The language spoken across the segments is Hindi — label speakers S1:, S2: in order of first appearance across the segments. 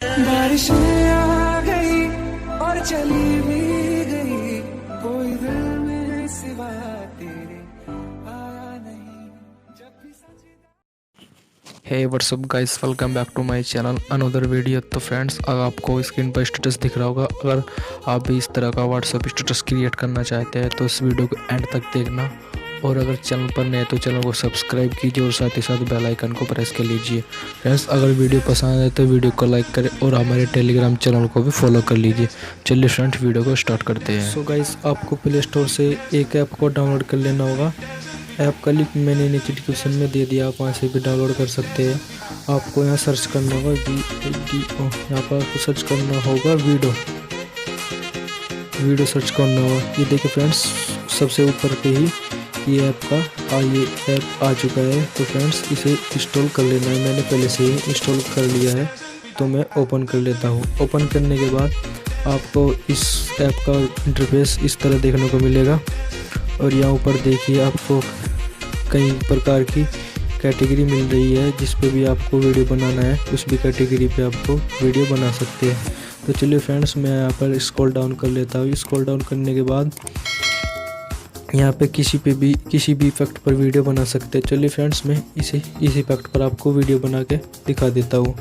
S1: बारिशें आ गई और चली भी गई, कोई दिल में सिवा तेरे आया नहीं जब भी
S2: hey what's up guys, welcome back to my channel another video. तो फ्रेंड्स, अगर आपको स्क्रीन पर स्टेटस दिख रहा होगा, अगर आप भी इस तरह का व्हाट्सअप स्टेटस क्रिएट करना चाहते हैं तो इस वीडियो को एंड तक देखना। और अगर चैनल पर नए तो चैनल को सब्सक्राइब कीजिए और साथ ही साथ बेल आइकन को प्रेस कर लीजिए। फ्रेंड्स, अगर वीडियो पसंद आए तो वीडियो को लाइक करें और हमारे टेलीग्राम चैनल को भी फॉलो कर लीजिए। चलिए फ्रेंड्स, वीडियो को स्टार्ट करते हैं। सो गाइस, आपको प्ले स्टोर से एक ऐप को डाउनलोड कर लेना होगा। ऐप का लिंक मैंने नीचे डिस्क्रिप्शन में दे दिया, आप वहाँ से भी डाउनलोड कर सकते हैं। आपको यहाँ सर्च करना होगा यहाँ पर आपको सर्च करना होगा वीडियो सर्च करना होगा। ये देखिए फ्रेंड्स, सबसे ऊपर पे ही ये ऐप आ चुका है। तो फ्रेंड्स, इसे इंस्टॉल कर लेना है। मैंने पहले से ही इंस्टॉल कर लिया है, तो मैं ओपन कर लेता हूँ। ओपन करने के बाद आपको इस ऐप का इंटरफेस इस तरह देखने को मिलेगा। और यहाँ ऊपर देखिए, आपको कई प्रकार की कैटेगरी मिल रही है। जिस पे भी आपको वीडियो बनाना है उस भी कैटेगरी पे आपको वीडियो बना सकते हैं। तो चलिए फ्रेंड्स, मैं यहाँ पर स्क्रॉल डाउन कर लेता हूँ। स्क्रॉल डाउन करने के बाद यहाँ पे किसी भी इफेक्ट पर वीडियो बना सकते हैं। चलिए फ्रेंड्स, मैं इस इफेक्ट पर आपको वीडियो बना के दिखा देता हूँ।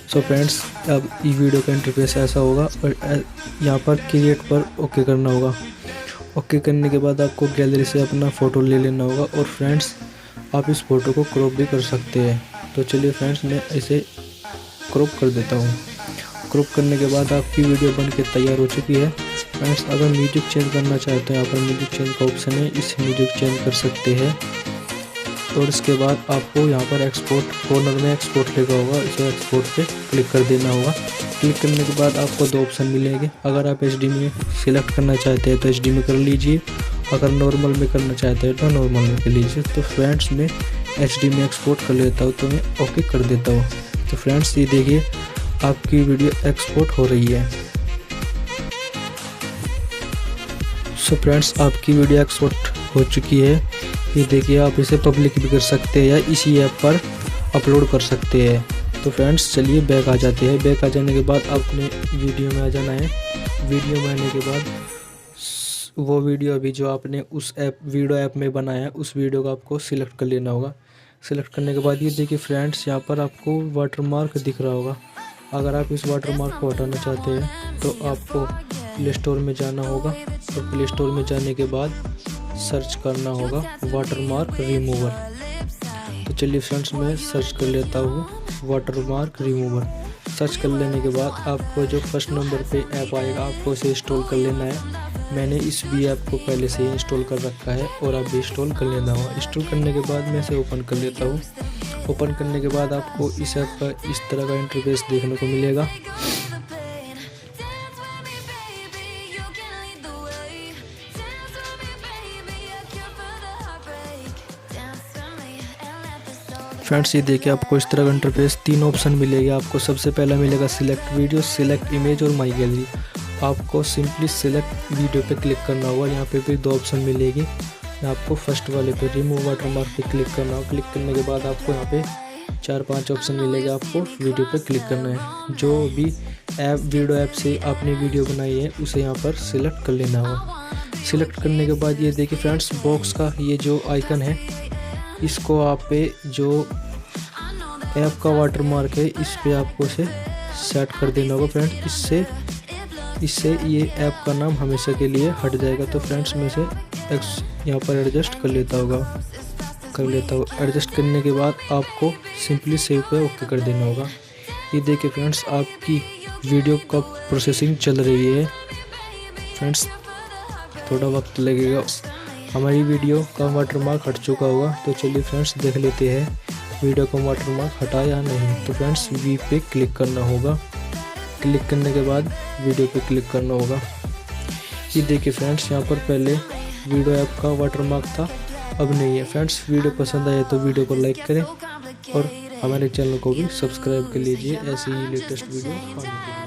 S2: सो फ्रेंड्स, अब ये वीडियो का इंटरफेस ऐसा होगा और यहाँ पर क्रिएट पर ओके करना होगा। ओके करने के बाद आपको गैलरी से अपना फ़ोटो ले लेना होगा। और फ्रेंड्स, आप इस फ़ोटो को क्रॉप भी कर सकते हैं। तो चलिए फ्रेंड्स, मैं इसे क्रॉप कर देता हूँ। क्रॉप करने के बाद आपकी वीडियो बन के तैयार हो चुकी है। फ्रेंड्स, अगर म्यूजिक चेंज करना चाहते हैं, यहाँ पर म्यूजिक चेंज का ऑप्शन है, इससे म्यूजिक चेंज कर सकते हैं। और इसके बाद आपको यहाँ पर एक्सपोर्ट कॉर्नर में एक्सपोर्ट लिखा होगा, इसे एक्सपोर्ट पे क्लिक कर देना होगा। क्लिक करने के बाद आपको दो ऑप्शन मिलेंगे। अगर आप HD में सिलेक्ट करना चाहते हैं तो HD में कर लीजिए, अगर नॉर्मल में करना चाहते हैं तो नॉर्मल में कर लीजिए। तो फ्रेंड्स, मैं HD में एक्सपोर्ट कर लेता हूँ, तो मैं ओके कर देता हूँ। तो फ्रेंड्स, ये देखिए आपकी वीडियो एक्सपोर्ट हो रही है। सो फ्रेंड्स, आपकी वीडियो एक्सपोर्ट हो चुकी है। ये देखिए, आप इसे पब्लिक भी कर सकते हैं या इसी ऐप पर अपलोड कर सकते हैं। तो फ्रेंड्स, चलिए बैक आ जाते हैं। बैक आ जाने के बाद अपने वीडियो में आ जाना है। वीडियो में आने के बाद वो वीडियो अभी जो आपने उस वीडियो ऐप में बनाया है, उस वीडियो को आपको सिलेक्ट कर लेना होगा। सिलेक्ट करने के बाद ये देखिए फ्रेंड्स, यहाँ पर आपको वाटरमार्क दिख रहा होगा। अगर आप इस वाटरमार्क को हटाना चाहते हैं तो आपको प्ले स्टोर में जाना होगा। और प्ले स्टोर में जाने के बाद सर्च करना होगा वाटरमार्क रिमूवर। तो चलिए फ्रेंड्स, मैं सर्च कर लेता हूँ वाटरमार्क रिमूवर। सर्च कर लेने के बाद आपको जो फर्स्ट नंबर पे ऐप आएगा, आपको इसे इंस्टॉल कर लेना है। मैंने इस भी ऐप को पहले से ही इंस्टॉल कर रखा है और आप भी इंस्टॉल कर लेना होगा। इंस्टॉल करने के बाद मैं इसे ओपन कर लेता हूँ। ओपन करने के बाद आपको इस ऐप का इस तरह का इंटरफेस देखने को मिलेगा। फ्रेंड्स, ये देखिए आपको इस तरह का इंटरफेस, तीन ऑप्शन मिलेगा आपको। सबसे पहला मिलेगा सिलेक्ट वीडियो, सिलेक्ट इमेज और माई गैलरी। आपको सिंपली सिलेक्ट वीडियो पे क्लिक करना होगा। यहाँ पे भी दो ऑप्शन मिलेगी। आपको फर्स्ट वाले पे रिमूव वाटरमार्क पे क्लिक करना होगा। क्लिक करने के बाद आपको यहाँ पे 4-5 ऑप्शन मिलेगा। आपको वीडियो पे क्लिक करना है। जो भी वीडियो ऐप से आपने वीडियो बनाई है उसे यहाँ पर सिलेक्ट कर लेना होगा। सिलेक्ट करने के बाद ये देखिए फ्रेंड्स, बॉक्स का ये जो आइकन है, इसको आप पे जो ऐप का वाटरमार्क है इस पे आपको इसे सेट कर देना होगा फ्रेंड्स। इससे ये ऐप का नाम हमेशा के लिए हट जाएगा। तो फ्रेंड्स, मैं इसे यहाँ पर एडजस्ट कर लेता हूँ। एडजस्ट करने के बाद आपको सिंपली सेव पे ओके कर देना होगा। ये देखिए फ्रेंड्स, आपकी वीडियो का प्रोसेसिंग चल रही है। फ्रेंड्स, थोड़ा वक्त लगेगा। हमारी वीडियो का वाटरमार्क हट चुका होगा। तो चलिए फ्रेंड्स, देख लेते हैं वीडियो का वाटरमार्क हटा या नहीं। तो फ्रेंड्स, वी पे क्लिक करना होगा। क्लिक करने के बाद वीडियो पे क्लिक करना होगा। ये देखिए फ्रेंड्स, यहाँ पर पहले वीडियो ऐप का वाटरमार्क था, अब नहीं है। फ्रेंड्स, वीडियो पसंद आए तो वीडियो को लाइक करें और हमारे चैनल को भी सब्सक्राइब कर लीजिए ऐसे ही लेटेस्ट वीडियो पाने के लिए।